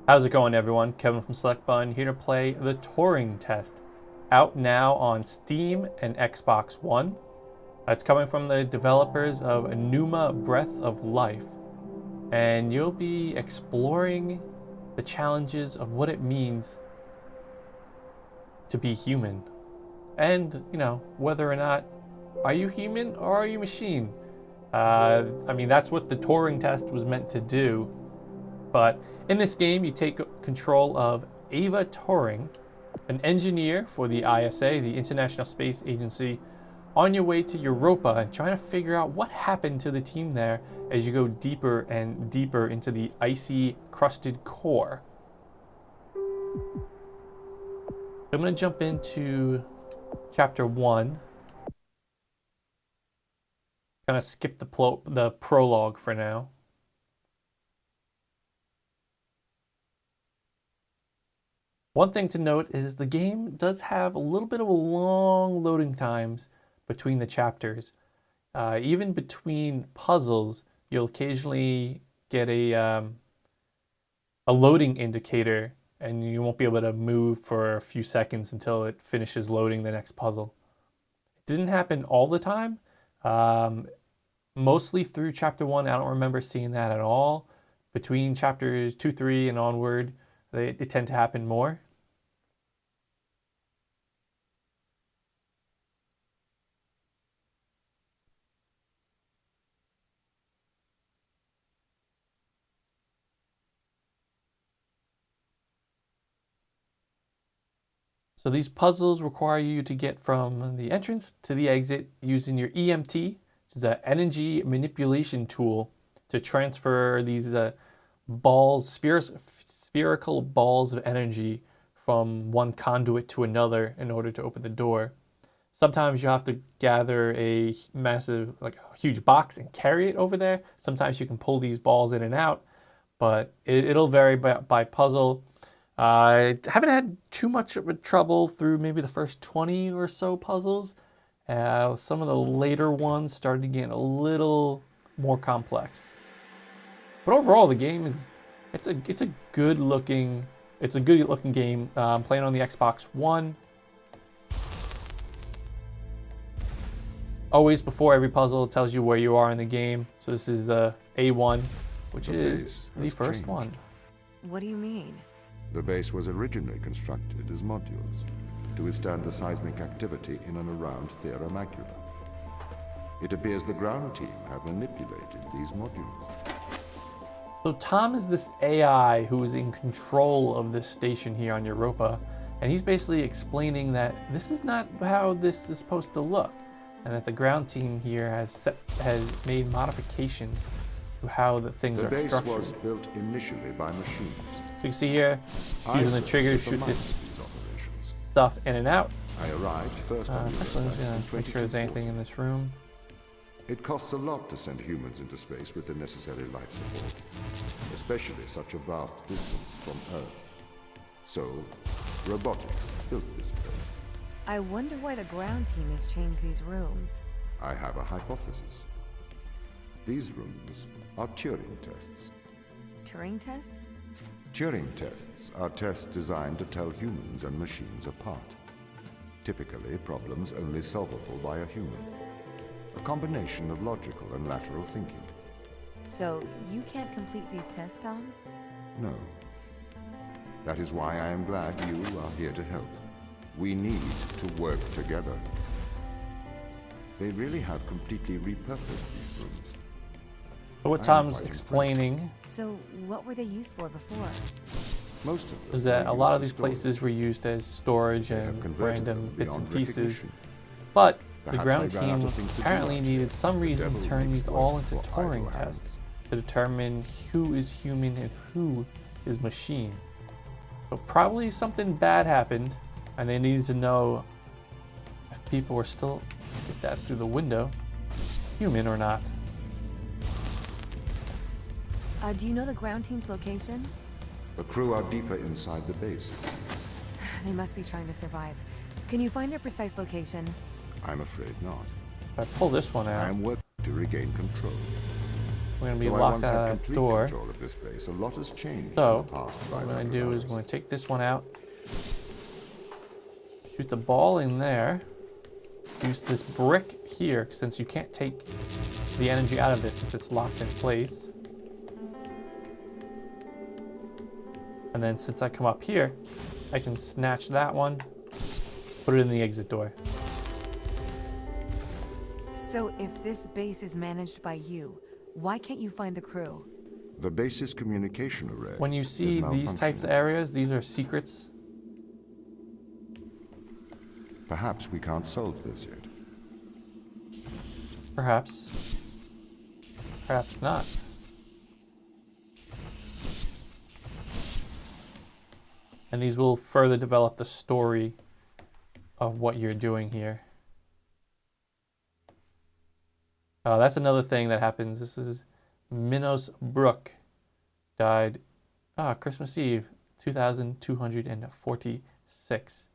How's it going, everyone? Kevin from SelectButton here to play the Turing Test. Out now on Steam and Xbox One. It's coming from the developers of Numa Breath of Life. And you'll be exploring the challenges of what it means to be human. And, whether or not, are you human or are you machine? That's what the Turing Test was meant to do. But in this game, you take control of Ava Turing, an engineer for the ISA, the International Space Agency, on your way to Europa and trying to figure out what happened to the team there as you go deeper and deeper into the icy, crusted core. I'm going to jump into Chapter 1. Kind of skip the prologue for now. One thing to note is the game does have a little bit of a long loading times between the chapters. Even between puzzles, you'll occasionally get a loading indicator, and you won't be able to move for a few seconds until it finishes loading the next puzzle. It didn't happen all the time. Mostly through Chapter 1, I don't remember seeing that at all. Between Chapters 2, 3, and onward, they tend to happen more. So these puzzles require you to get from the entrance to the exit using your EMT, which is an energy manipulation tool, to transfer these spherical balls of energy from one conduit to another in order to open the door. Sometimes you have to gather a massive, a huge box and carry it over there. Sometimes you can pull these balls in and out, but it'll vary by puzzle. I haven't had too much of a trouble through maybe the first 20 or so puzzles. Some of the later ones started to get a little more complex. But overall, the game it's a good looking game. I'm playing on the Xbox One. Always before every puzzle, it tells you where you are in the game. So this is the A1, which is the first one. What do you mean? The base was originally constructed as modules to withstand the seismic activity in and around Thera Macula. It appears the ground team have manipulated these modules. So Tom is this AI who is in control of this station here on Europa, and he's basically explaining that this is not how this is supposed to look, and that the ground team here has made modifications to how the things are structured. The base was built initially by machines. So you can see here, using the triggers, shoot this stuff in and out. I arrived first on Actually, I'm just gonna make sure there's anything in this room. It costs a lot to send humans into space with the necessary life support, especially such a vast distance from Earth. So, robotics built this place. I wonder why the ground team has changed these rooms. I have a hypothesis. These rooms are Turing tests. Turing tests? Turing tests are tests designed to tell humans and machines apart. Typically, problems only solvable by a human. A combination of logical and lateral thinking. So, you can't complete these tests, Tom? No. That is why I am glad you are here to help. We need to work together. They really have completely repurposed these rooms. So what Tom's explaining So, what were they used for before? Most of them is that a lot of these storage. places were used as storage and converted random them bits and beyond pieces. recognition. But the Perhaps ground they ran out team of things to do apparently out needed here. some The reason to devil turn makes these all work into for idle Turing tests hands. to determine who is human and who is machine. So probably something bad happened, and they needed to know if people were still, get that through the window, human or not. Do you know the ground team's location? The crew are deeper inside the base. They must be trying to survive. Can you find their precise location? I'm afraid not. If I pull this one I out, am working to regain control. We're going to be Though I locked once had out of that complete door. control of this base, a lot has changed So, in the past what I'm 500 going to do is hours. I'm going to take this one out. Shoot the ball in there. Use this brick here, since you can't take the energy out of this since it's locked in place. And then since I come up here, I can snatch that one, put it in the exit door. So if this base is managed by you, why can't you find the crew? The base's communication array When you is see these types of malfunctioning. areas, these are secrets. Perhaps we can't solve this yet. Perhaps. Perhaps not. And these will further develop the story of what you're doing here. That's another thing that happens. This is Minos Brook. Died Christmas Eve, 2246.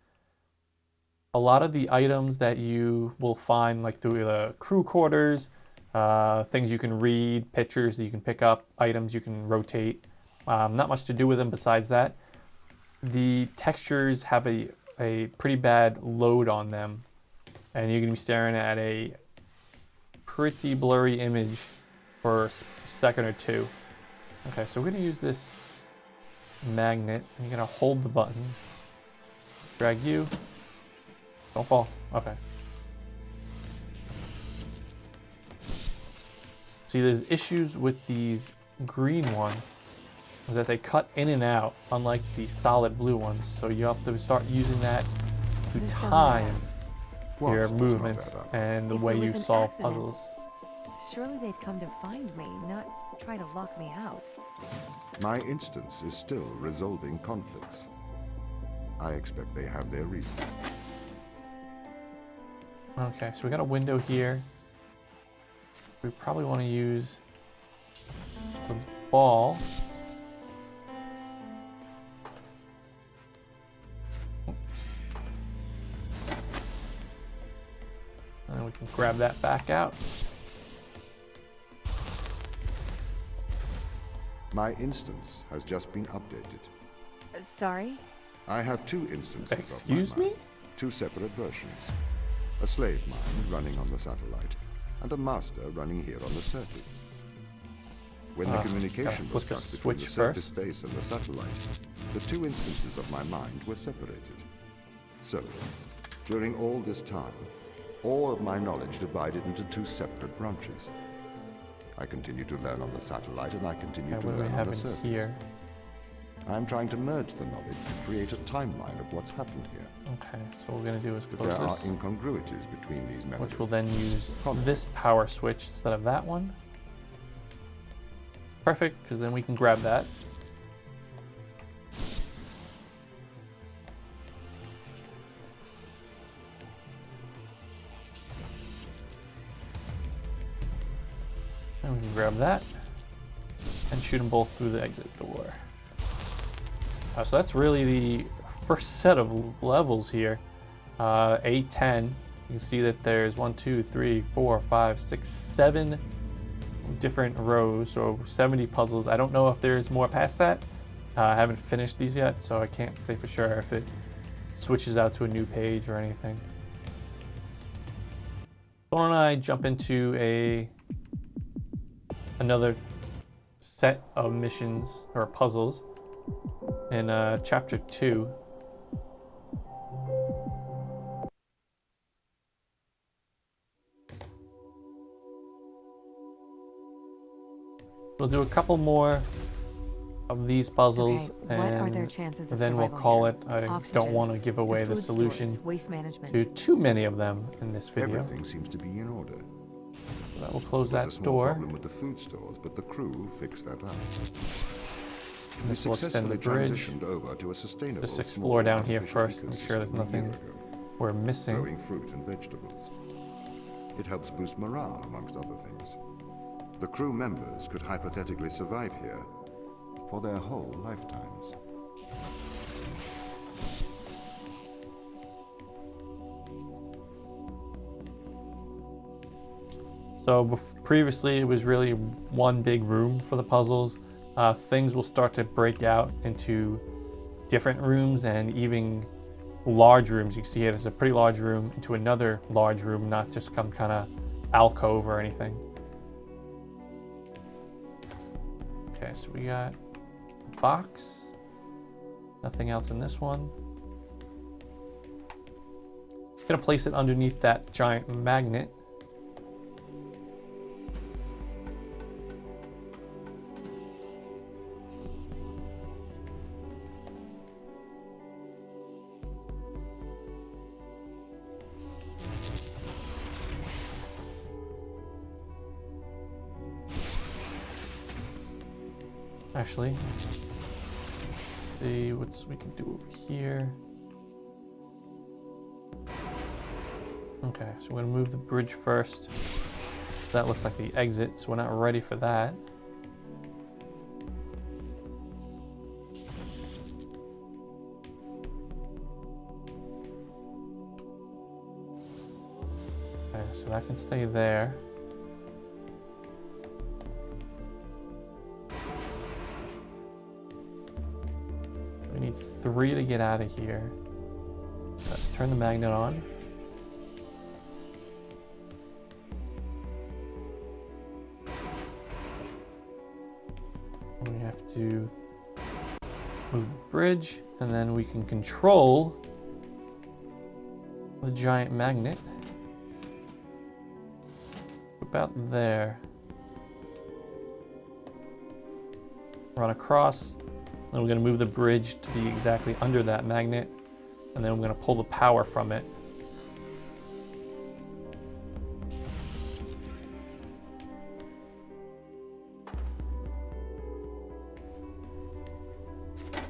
A lot of the items that you will find like through the crew quarters, things you can read, pictures that you can pick up, items you can rotate. Not much to do with them besides that. The textures have a pretty bad load on them, and you're going to be staring at a pretty blurry image for a second or two. Okay, so we're going to use this magnet. You're going to hold the button. Drag you. Don't fall. Okay. See, there's issues with these green ones, is that they cut in and out, unlike the solid blue ones. So you have to start using that to This doesn't time What your does not movements add up? and the If way there you was an solve accident. puzzles. Surely they'd come to find me, not try to lock me out. My instance is still resolving conflicts. I expect they have their reasons. Okay, so we got a window here. We probably want to use the ball. Oops. And then we can grab that back out. My instance has just been updated. Sorry? I have two instances Excuse of my me? mind, two separate versions. A slave mind running on the satellite, and a master running here on the surface. When the Gotta communication was flip the cut between switch the surface first. base and the satellite, the two instances of my mind were separated. So, during all this time, all of my knowledge divided into two separate branches. I continue to learn on the satellite, and I continue Okay, to what do we learn on have the in surface. here? I'm trying to merge the knowledge to create a timeline of what's happened here. Okay, so what we're going to do is But close there are this, incongruities between these memories. which will then use this power switch instead of that one. Perfect, because then we can grab that. And we can grab that and shoot them both through the exit door. So that's really the first set of levels here. A10, you can see that there's 1, 2, 3, 4, 5, 6, 7 different rows, so 70 puzzles. I don't know if there's more past that. I haven't finished these yet, so I can't say for sure if it switches out to a new page or anything. Why don't I jump into another set of missions or puzzles in chapter 2. We'll do a couple more of these puzzles, Okay, what are their chances of then we'll survival call here? it. I Oxygen, don't want to give away the food solution stores, waste management. to too many of them in this video. Everything seems to be in order. So that will close There's that a small door. problem with the food stores, but the crew fixed that up. And this will extend the successfully bridge. transitioned over to a sustainable, Just small, explore down here artificial first, make sure there's ecosystem a year nothing ago, we're missing. growing fruit and vegetables. It helps boost morale, amongst other things. The crew members could hypothetically survive here for their whole lifetimes. So previously it was really one big room for the puzzles. Things will start to break out into different rooms and even large rooms. You can see here there's a pretty large room into another large room, not just some kind of alcove or anything. Okay, so we got a box. Nothing else in this one. I'm gonna place it underneath that giant magnet. Actually, let's see what we can do over here. Okay, so we're gonna move the bridge first. That looks like the exit, so we're not ready for that. Okay, so that can stay there. We need 3 to get out of here. Let's turn the magnet on. We have to move the bridge, and then we can control the giant magnet. About there. Run across. Then we're going to move the bridge to be exactly under that magnet, and then we're going to pull the power from it.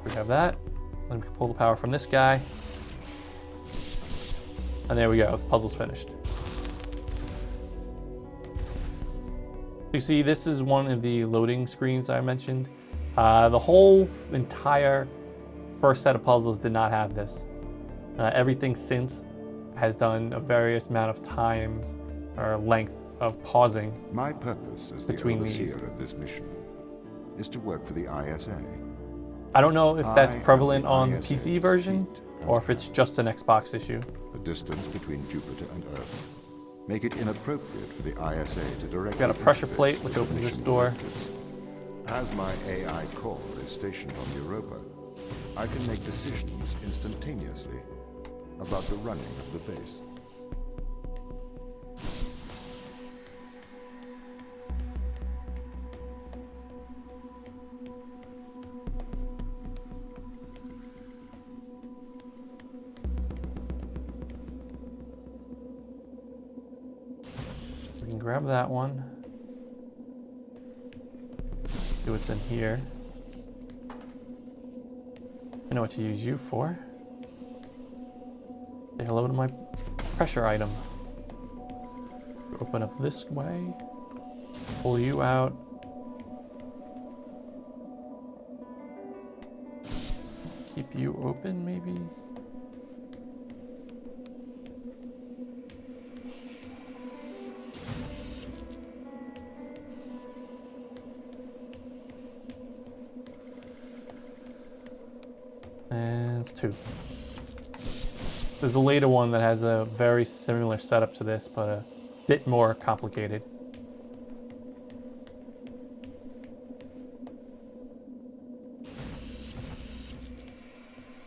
We have that. Then we can pull the power from this guy. And there we go. The puzzle's finished. You see, this is one of the loading screens I mentioned. The whole entire first set of puzzles did not have this. Everything since has done a various amount of times or length of pausing. My purpose as the overseer of this mission is to work for the ISA. I don't know if that's prevalent on the PC version or if it's just an Xbox issue. The distance between Jupiter and Earth make it inappropriate for the ISA to directly. We've got a pressure plate which opens this door. As my AI core is stationed on Europa, I can make decisions instantaneously about the running of the base. We can grab that one. See what's in here. I know what to use you for. Say hello to my pressure item. Open up this way. Pull you out. Keep you open, maybe? And it's 2. There's a later one that has a very similar setup to this, but a bit more complicated.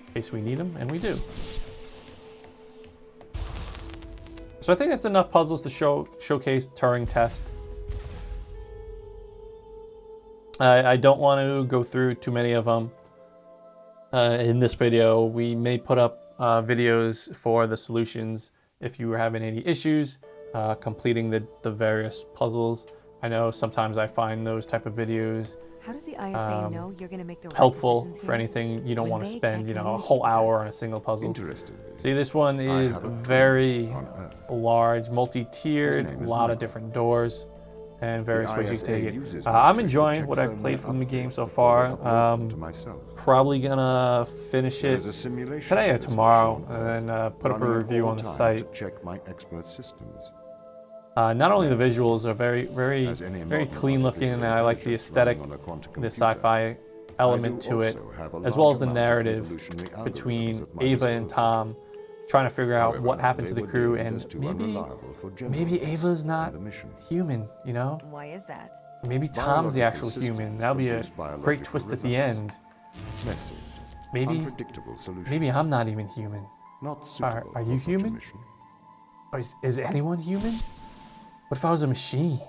In case we need them, and we do. So I think that's enough puzzles to showcase Turing Test. I don't want to go through too many of them. In this video, we may put up videos for the solutions if you were having any issues completing the various puzzles. I know sometimes I find those type of videos How does the ISA know you're going to make the right helpful decisions for here? anything you don't When want to they spend, can't you know, a communicate whole with hour us? on a single puzzle. Interestingly, See, this one I is have a very on Earth. large, His multi-tiered, name a is lot of Michael. different doors and various ways you ISA can take uses it. my I'm trick to enjoying check what I've firmware played from the game updates so before they far. upload them to myself. Probably gonna finish There it is a simulation today or of this tomorrow machine, and then put up a running at review all on the times site. to check my expert systems. Not only the visuals are very, very, As any very modern clean looking, and I like the intelligence aesthetic, running on a quantum the computer, sci-fi element I do to it, also have a as well as large the amount of narrative evolutionary algorithms between at my Ava and disposal. Tom, trying to figure out However, what happened they to the were crew, deemed as and too maybe unreliable for general maybe use Ava's in not the mission. human, you know? Why is that? Maybe Tom's the Biological actual human. systems That'll be a produce great biological twist at the results. end. Messy, Maybe, unpredictable solutions. maybe I'm not even human. Not suitable are for you such a human? mission. Or is anyone human? What if I was a machine?